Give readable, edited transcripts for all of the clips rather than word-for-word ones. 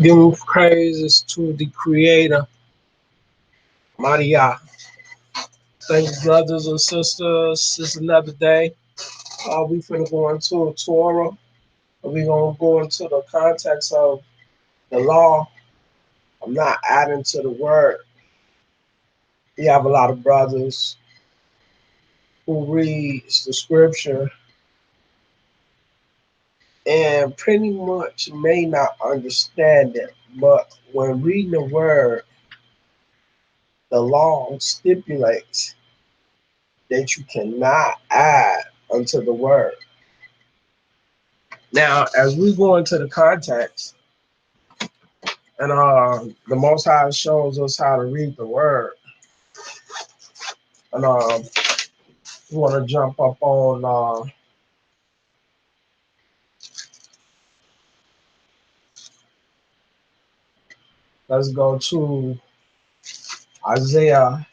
Giving praises to the Creator, Maria. Thank you, brothers and sisters. It's another day. We finna go into Torah. We're gonna go into the context of the law. I'm not adding to the word. We have a lot of brothers who reads the scripture and pretty much may not understand it, but when reading the word, the law stipulates that you cannot add unto the word. Now, as we go into the context, and the Most High shows us how to read the word, and we want to jump up on, let's go to Isaiah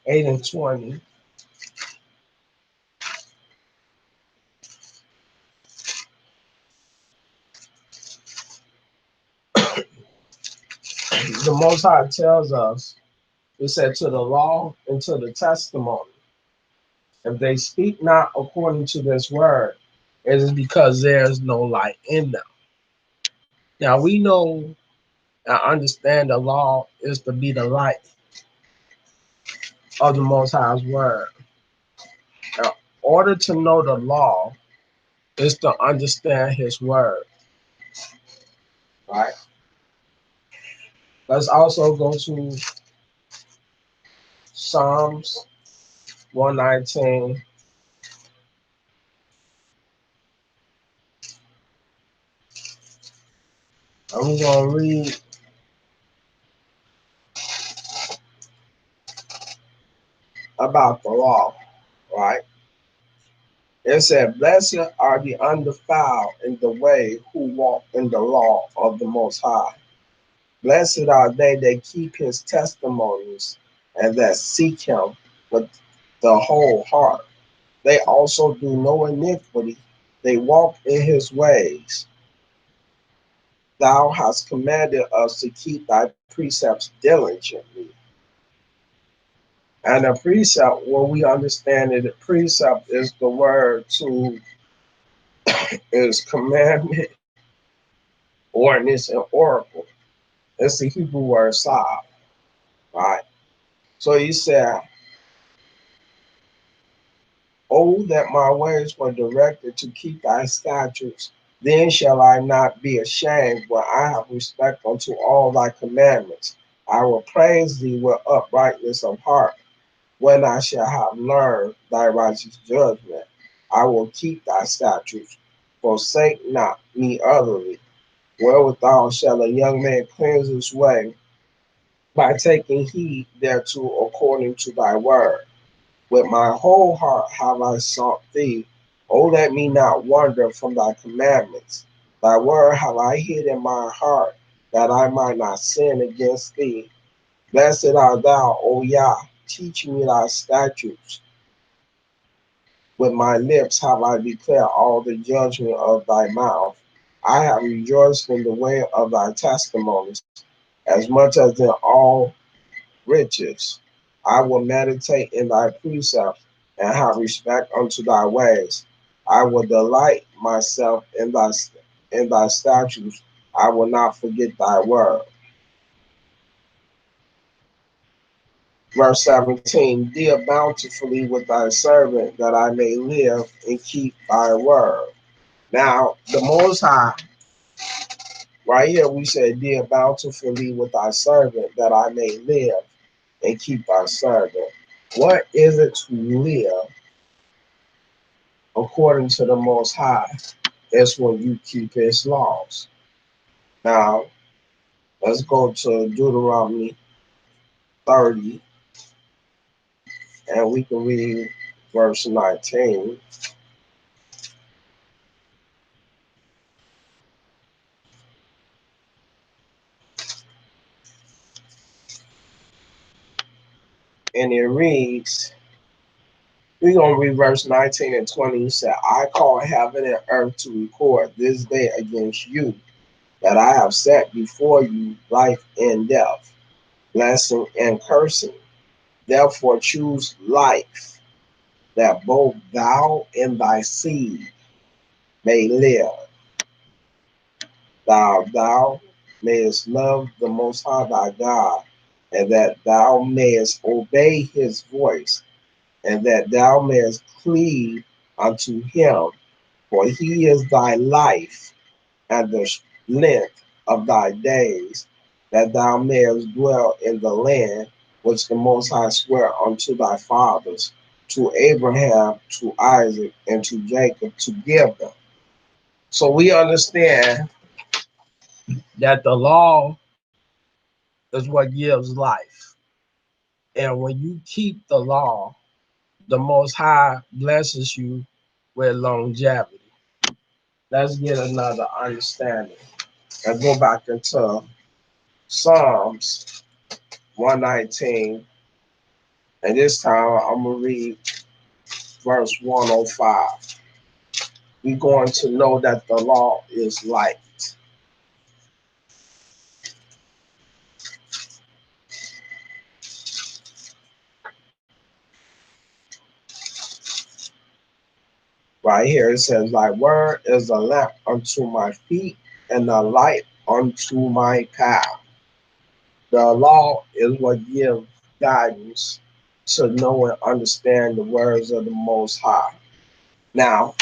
8 and 20. The Most High tells us, it said, to the law and to the testimony. If they speak not according to this word, it is because there is no light in them. Now we know and understand the law is to be the light of the Most High's word. In order to know the law is to understand his word. Right? Let's also go to Psalms 119. I'm going to read about the law. Right? It said, blessed are the undefiled in the way who walk in the law of the Most High. Blessed are they that keep his testimonies and that seek him with the whole heart. They also do no iniquity. They walk in his ways. Thou hast commanded us to keep thy precepts diligently. And a precept, what we understand that a precept is the word to is commandment, ordinance, and oracle. It's the Hebrew word sab, right? So he said, oh, that my ways were directed to keep thy statutes. Then shall I not be ashamed when I have respect unto all thy commandments. I will praise thee with uprightness of heart when I shall have learned thy righteous judgment. I will keep thy statutes. Forsake not me utterly. Wherewithal shall a young man cleanse his way by taking heed thereto according to thy word. With my whole heart have I sought thee. O let me not wander from thy commandments. Thy word have I hid in my heart, that I might not sin against thee. Blessed art thou, O Yah, teach me thy statutes. With my lips have I declared all the judgment of thy mouth. I have rejoiced in the way of thy testimonies, as much as in all riches. I will meditate in thy precepts and have respect unto thy ways. I will delight myself in thy statutes. I will not forget thy word. Verse 17, deal bountifully with thy servant that I may live and keep thy word. Now, the Most High, right here, we said, deal bountifully with thy servant that I may live and keep thy servant. What is it to live according to the Most High? It's when you keep his laws. Now, let's go to Deuteronomy 30, and we can read verse 19. And it reads, we're going to read verse 19 and 20. He said, I call heaven and earth to record this day against you, that I have set before you life and death, blessing and cursing. Therefore choose life, that both thou and thy seed may live. Thou mayest love the Most High thy God, and that thou mayest obey his voice, and that thou mayest cleave unto him, for he is thy life and the length of thy days, that thou mayest dwell in the land which the Most High sware unto thy fathers, to Abraham, to Isaac, and to Jacob, to give them. So we understand that the law is what gives life. And when you keep the law, the Most High blesses you with longevity. Let's get another understanding and go back into Psalms 119. And this time I'm going to read verse 105. We're going to know that the law is light. Right here it says, thy word is a lamp unto my feet and a light unto my path. The law is what gives guidance to know and understand the words of the Most High. Now,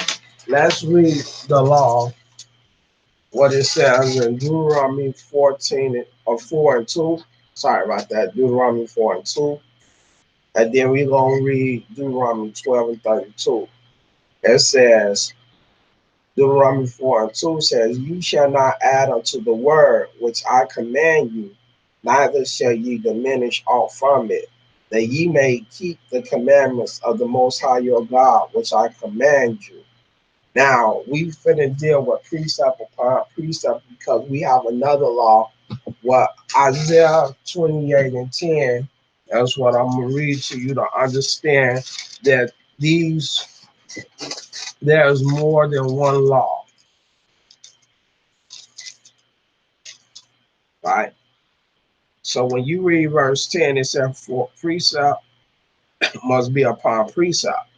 let's read the law, what it says in Deuteronomy 14 or 4 and 2. Sorry about that, Deuteronomy 4 and 2. And then we're going to read Deuteronomy 12 and 32. It says, Deuteronomy 4 and 2 says, you shall not add unto the word which I command you, neither shall ye diminish aught from it, that ye may keep the commandments of the Most High your God, which I command you. Now, we finna deal with precept upon precept because we have another law, what Isaiah 28 and 10. That's what I'm gonna read to you to understand that there's more than one law, right? So when you read verse 10, it says, for precept must be upon precept,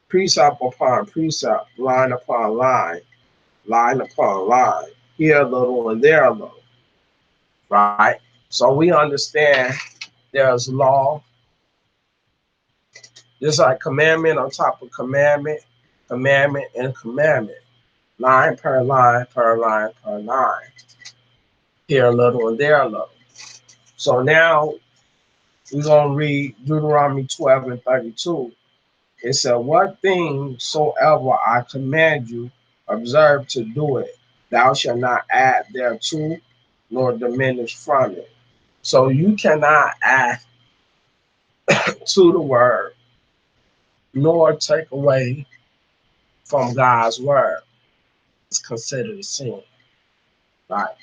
precept upon precept, line upon line, line upon line, here a little and there a little, right? So we understand there's law, just like commandment on top of commandment, commandment and commandment, line per line per line per line, here a little and there a little. So now we're going to read Deuteronomy 12 and 32. It said, what thing soever I command you, observe to do it. Thou shalt not add thereto, nor diminish from it. So you cannot add to the word, nor take away from God's word. It's considered a sin. Right.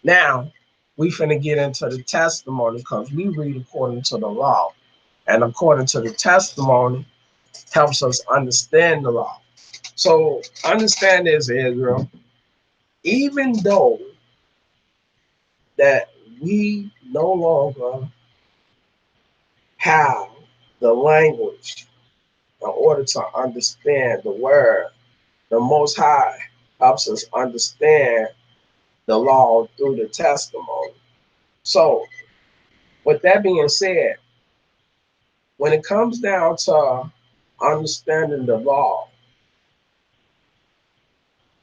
Now, we finna get into the testimony because we read according to the law. And according to the testimony, helps us understand the law. So understand this, Israel. Even though that we no longer have the language in order to understand the word, the Most High helps us understand the law through the testimony. So, with that being said, when it comes down to understanding the law,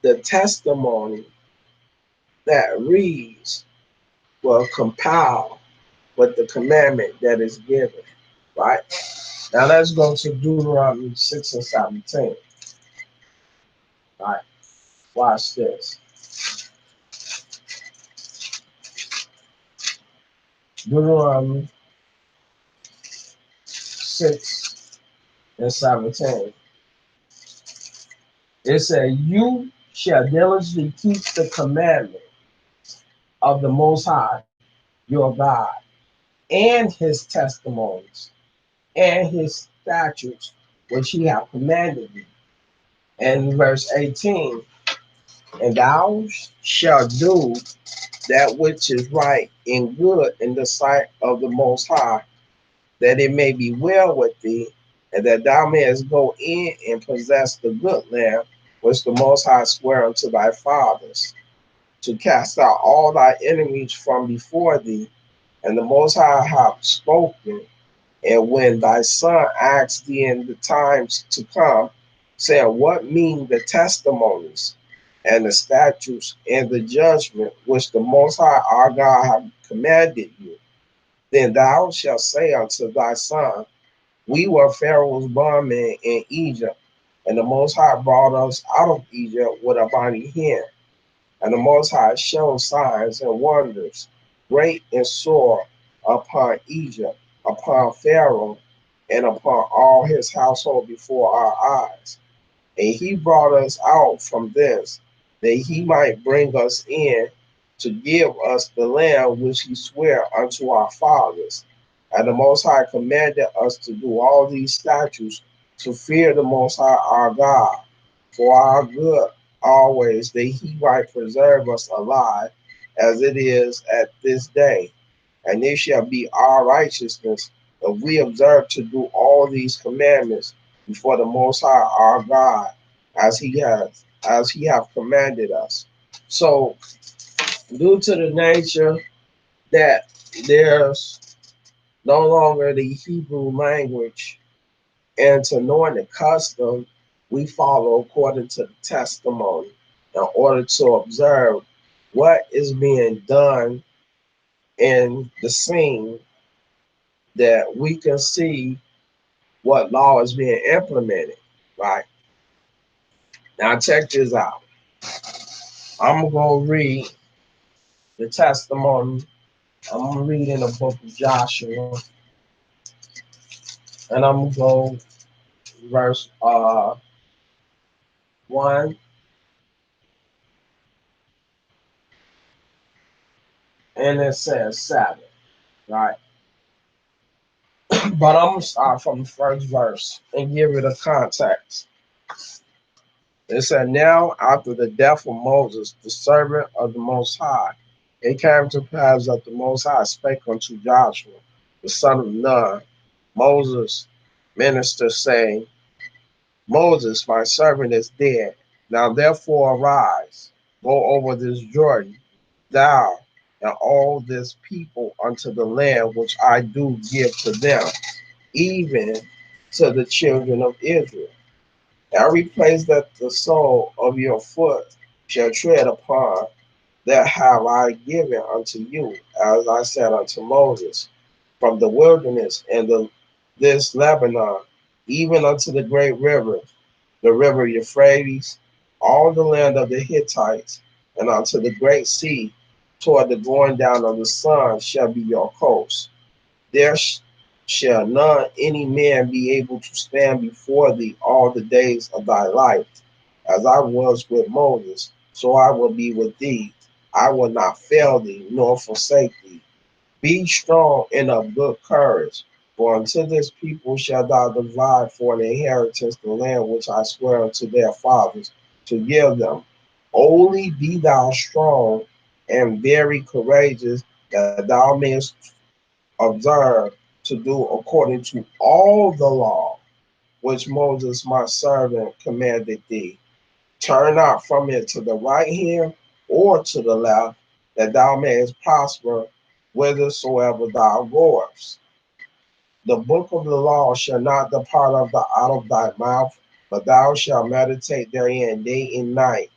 the testimony that reads will compile with the commandment that is given, right? Now let's go to Deuteronomy 6 and 17. Right, watch this. Deuteronomy 6 and 17. It says, you shall diligently keep the commandment of the Most High, your God, and his testimonies. and his statutes which he hath commanded thee. And verse 18, and thou shalt do that which is right and good in the sight of the Most High, that it may be well with thee, and that thou mayest go in and possess the good land which the Most High sware unto thy fathers, to cast out all thy enemies from before thee. And the Most High hath spoken. And when thy son asks thee in the times to come, saying, what mean the testimonies and the statutes and the judgment which the Most High our God hath commanded you? Then thou shalt say unto thy son, we were Pharaoh's bondmen in Egypt, and the Most High brought us out of Egypt with a mighty hand. And the Most High showed signs and wonders, great and sore, upon Egypt, upon Pharaoh, and upon all his household before our eyes. And he brought us out from this, that he might bring us in to give us the land which he sware unto our fathers. And the Most High commanded us to do all these statutes, to fear the Most High our God, for our good always, that he might preserve us alive, as it is at this day. And it shall be our righteousness if we observe to do all these commandments before the Most High our God, as he hath commanded us. So, due to the nature that there's no longer the Hebrew language, and to knowing the custom, we follow according to the testimony in order to observe what is being done in the scene, that we can see what law is being implemented. Right now, check this out. I'm gonna read the testimony. I'm gonna read in the book of Joshua, and I'm gonna go verse 1, and it says 7. Right, but I'm gonna start from the first verse and give it a context. It said, now after the death of Moses, the servant of the Most High, it came to pass that the Most High spake unto Joshua, the son of Nun, Moses' minister, saying, Moses, my servant, is dead. Now therefore arise, go over this Jordan, thou and all this people unto the land which I do give to them, even to the children of Israel. Every place that the sole of your foot shall tread upon, that have I given unto you, as I said unto Moses, from the wilderness and this Lebanon, even unto the great river, the river Euphrates, all the land of the Hittites, and unto the great sea, toward the going down of the sun shall be your coast. There shall none any man be able to stand before thee all the days of thy life. As I was with Moses, so I will be with thee. I will not fail thee, nor forsake thee. Be strong and of good courage, for unto this people shalt thou divide for an inheritance the land which I swear unto their fathers to give them. Only be thou strong and very courageous, that thou mayest observe to do according to all the law which Moses my servant commanded thee. Turn not from it to the right hand or to the left, that thou mayest prosper whithersoever thou goest. The book of the law shall not depart out of thy mouth, but thou shalt meditate therein day and night,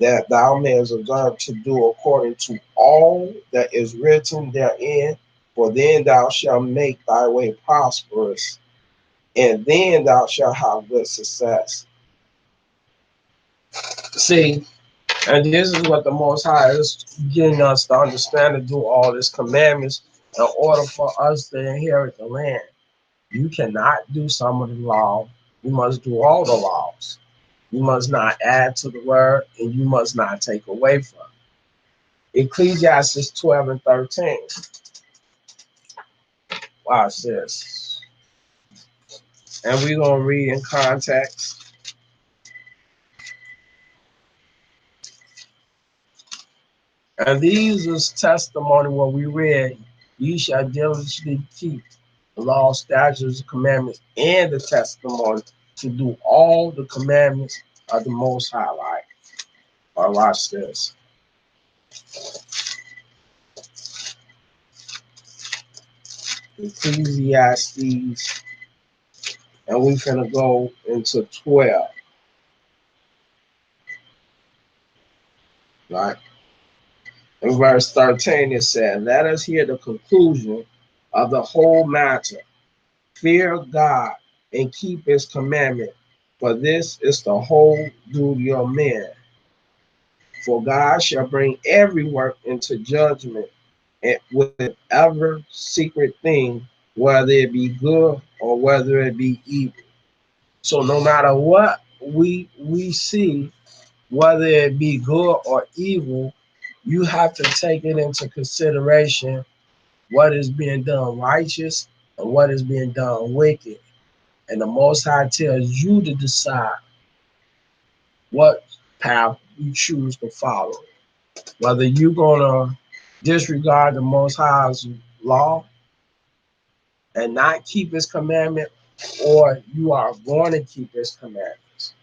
that thou mayest observe to do according to all that is written therein. For then thou shalt make thy way prosperous, and then thou shalt have good success. See, and this is what the Most High is getting us to understand, to do all these commandments in order for us to inherit the land. You cannot do some of the law. You must do all the laws. You must not add to the word, and you must not take away from it. Ecclesiastes 12 and 13. Watch this. And we're going to read in context. And these is testimony what we read. Ye shall diligently keep the law, statutes, commandments, and the testimony to do all the commandments of the Most High. Right? Or watch this. Ecclesiastes, and we're finna go into 12. Right? In verse 13, it said, let us hear the conclusion of the whole matter. Fear God and keep his commandment, for this is the whole duty of men. For God shall bring every work into judgment and with every secret thing, whether it be good or whether it be evil. So no matter what we see, whether it be good or evil, you have to take it into consideration what is being done righteous and what is being done wicked. And the Most High tells you to decide what path you choose to follow. Whether you're going to disregard the Most High's law and not keep his commandment, or you are going to keep his commandments.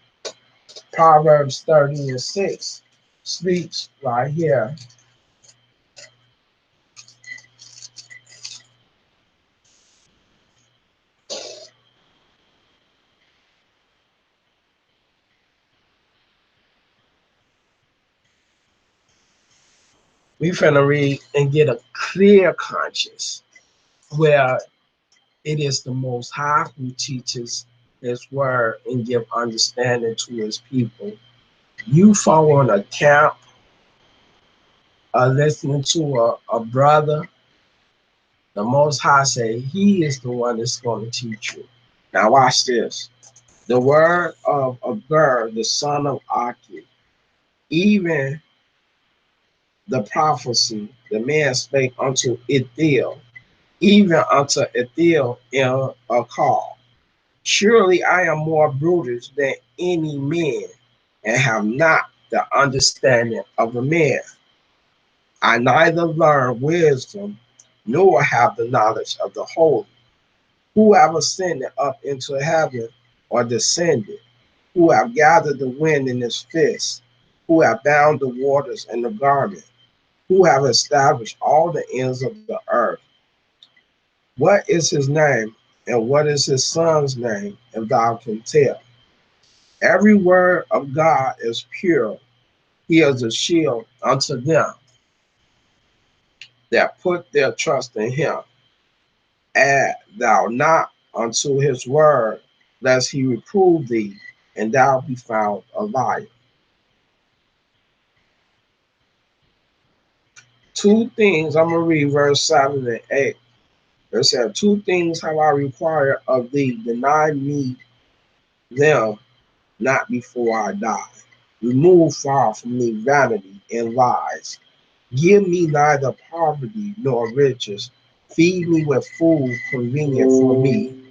Proverbs 30:6 speaks right here. We finna read and get a clear conscience where it is the Most High who teaches his word and give understanding to his people. You following a camp or listening to a brother, the Most High say he is the one that's going to teach you. Now watch this. The word of Agur, the son of Aki, even the prophecy, the man spake unto Ithiel, even unto Ithiel in a call. Surely I am more brutish than any man, and have not the understanding of a man. I neither learn wisdom, nor have the knowledge of the holy. Who have ascended up into heaven, or descended? Who have gathered the wind in his fist? Who have bound the waters in the garment? Who have established all the ends of the earth? What is his name, and what is his son's name, if thou can tell? Every word of God is pure. He is a shield unto them that put their trust in him. Add thou not unto his word, lest he reprove thee, and thou be found a liar. Two things, I'm going to read verse 7 and 8. It said, two things have I required of thee, deny me them not before I die. Remove far from me vanity and lies. Give me neither poverty nor riches. Feed me with food convenient for me,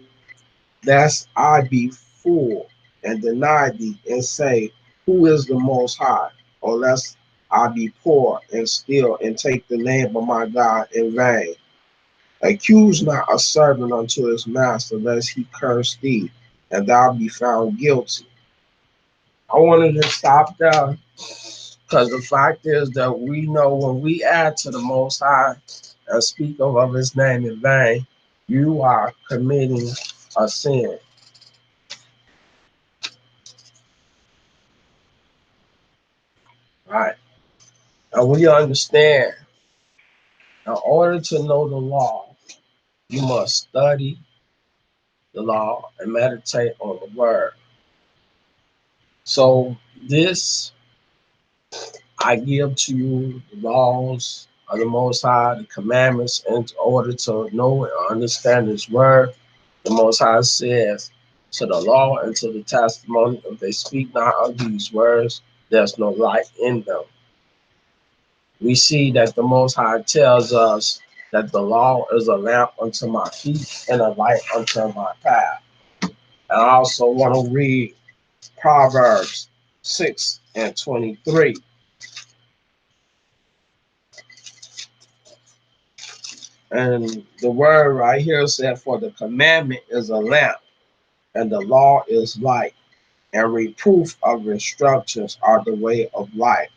lest I be full and deny thee and say, who is the Most High? Or lest I be poor and steal and take the name of my God in vain. Accuse not a servant unto his master, lest he curse thee, and thou be found guilty. I wanted to stop there because the fact is that we know when we add to the Most High and speak of his name in vain, you are committing a sin. Right? And we understand in order to know the law, you must study the law and meditate on the word. So this I give to you the laws of the Most High, the commandments, in order to know and understand His word. The Most High says, to the law and to the testimony, if they speak not of these words, there's no light in them. We see that the Most High tells us that the law is a lamp unto my feet and a light unto my path. I also want to read Proverbs 6:23. And the word right here said, "For the commandment is a lamp, and the law is light, and reproof of instructions are the way of life,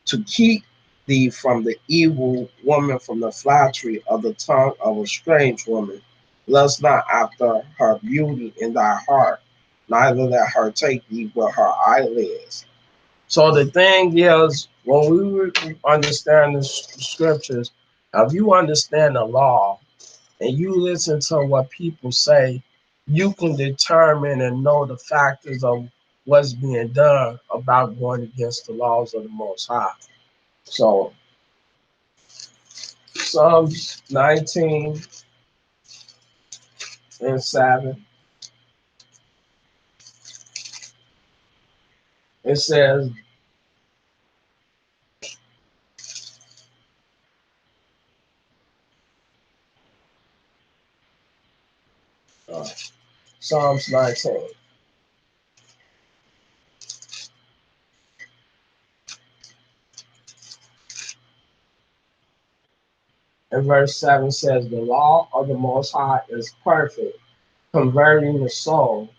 to keep thee from the evil woman, from the flattery of the tongue of a strange woman. Lust not after her beauty in thy heart, neither let her take thee with her eyelids." So the thing is, when we understand the scriptures, if you understand the law and you listen to what people say, you can determine and know the factors of what's being done about going against the laws of the Most High. So Psalms 19:7, it says, uh, Psalms 19 and verse 7 says, "The law of the Most High is perfect, converting the soul.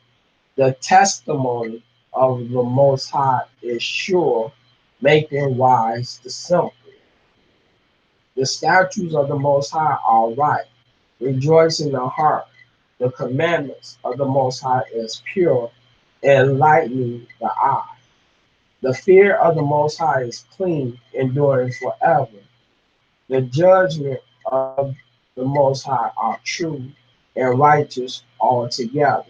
The testimony of the Most High is sure, making wise the simple. The statutes of the Most High are right, rejoice in the heart. The commandments of the Most High is pure, enlightening the eye. The fear of the Most High is clean, enduring forever. The judgment of the Most High are true and righteous altogether.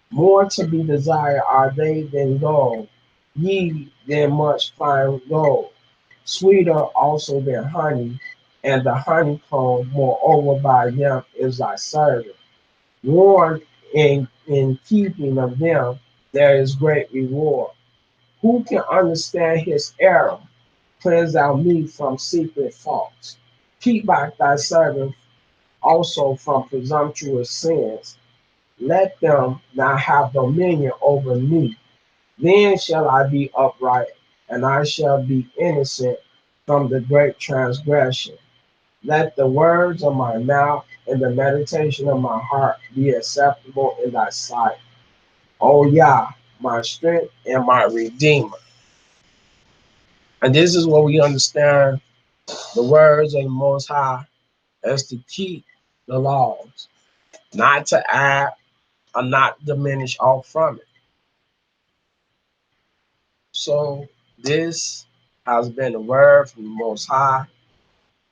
More to be desired are they than gold, ye than much fine gold. Sweeter also than honey, and the honeycomb, moreover by them is thy servant. Warn in keeping of them, there is great reward. Who can understand his error? Cleanse thou me from secret faults. Keep back thy servant also from presumptuous sins. Let them not have dominion over me. Then shall I be upright, and I shall be innocent from the great transgression. Let the words of my mouth and the meditation of my heart be acceptable in thy sight. O Yah, my strength and my redeemer. And this is what we understand the words of the Most High as to keep the laws, not to add or not diminish off from it. So this has been a word from the Most High.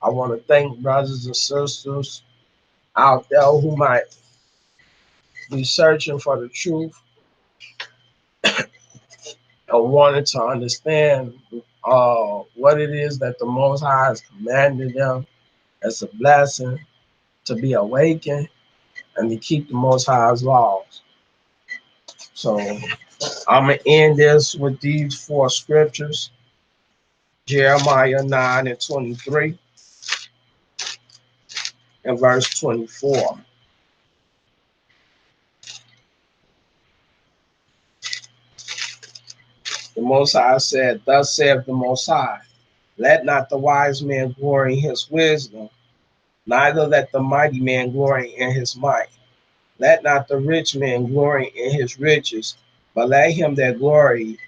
I want to thank brothers and sisters out there who might be searching for the truth and wanting to understand what it is that the Most High has commanded them. It's a blessing to be awakened and to keep the Most High's laws. So I'm going to end this with these four scriptures: Jeremiah 9:23 and verse 24. The Most High said, "Thus saith the Most High, let not the wise man glory in his wisdom, neither let the mighty man glory in his might. Let not the rich man glory in his riches, but let him that glory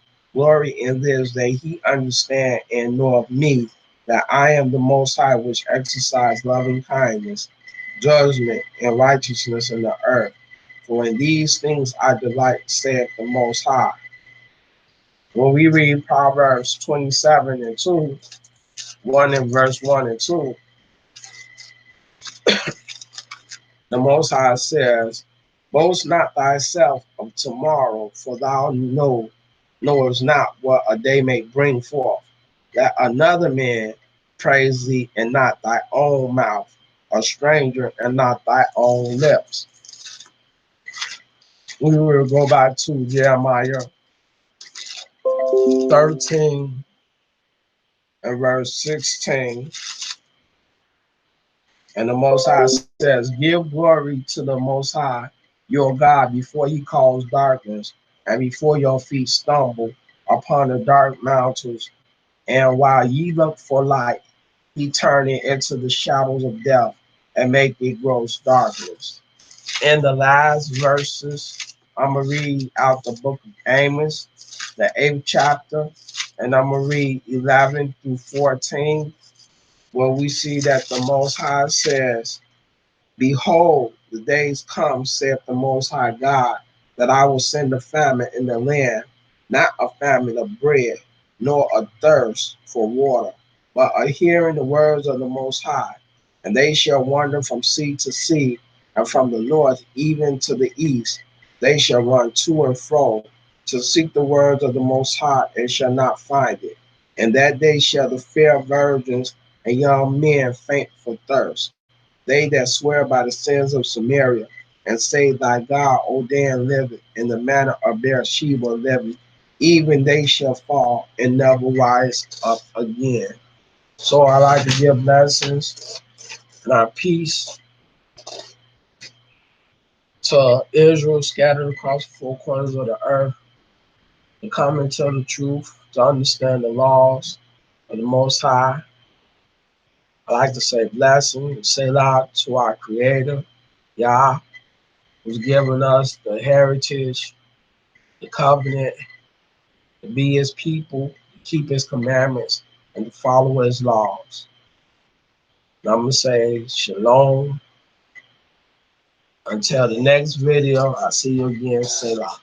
in this, that he understand and know of me, that I am the Most High, which exercise loving kindness, judgment, and righteousness in the earth. For in these things I delight, saith the Most High." When we read Proverbs 27:2, 1 and verse 1 and 2, the Most High says, "Boast not thyself of tomorrow, for thou knowest not what a day may bring forth. Let another man praise thee, and not thy own mouth, a stranger, and not thy own lips." We will go back to Jeremiah 13 and verse 16. And the Most High says, "Give glory to the Most High, your God before he calls darkness, and before your feet stumble upon the dark mountains. And while ye look for light, he turn it into the shadows of death and make it gross darkness. In the last verses, I'm going to read out the book of Amos, the 8th chapter, and I'm going to read 11 through 14, where we see that the Most High says, Behold, the days come, saith the Most High God, that I will send a famine in the land, not a famine of bread, nor a thirst for water, but a hearing the words of the Most High. And they shall wander from sea to sea, and from the north even to the east. They shall run to and fro to seek the words of the Most High, and shall not find it. And that day shall the fair virgins and young men faint for thirst. They that swear by the sins of Samaria, and say, Thy God, O Dan, liveth, in the manner of Beersheba liveth, even they shall fall and never rise up again. So I like to give blessings and our peace to Israel scattered across the four corners of the earth, to come into the truth, to understand the laws of the Most High. I like to say blessing, say loud to our Creator, Yah, who's given us the heritage, the covenant, to be his people, to keep his commandments, and to follow his laws. And I'm going to say shalom. Until the next video, I'll see you again. Selah.